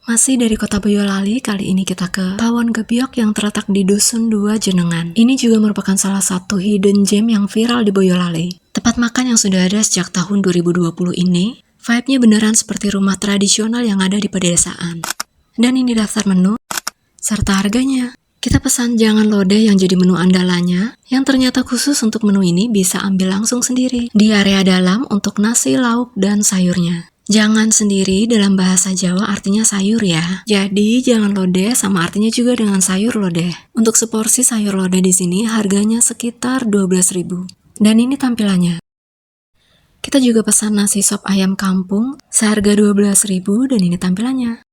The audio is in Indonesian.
Masih dari kota Boyolali, kali ini kita ke Pawon Gebyok yang terletak di Dusun 2 Jenengan. Ini juga merupakan salah satu hidden gem yang viral di Boyolali. Tempat makan yang sudah ada sejak tahun 2020 ini, vibe-nya beneran seperti rumah tradisional yang ada di pedesaan. Dan ini daftar menu, serta harganya. Kita pesan jangan lodeh yang jadi menu andalannya, yang ternyata khusus untuk menu ini bisa ambil langsung sendiri. Di area dalam untuk nasi, lauk, dan sayurnya. Jangan sendiri dalam bahasa Jawa artinya sayur ya. Jadi jangan lodeh sama artinya juga dengan sayur lodeh. Untuk seporsi sayur lodeh di sini harganya sekitar 12.000. Dan ini tampilannya. Kita juga pesan nasi sop ayam kampung seharga 12.000 dan ini tampilannya.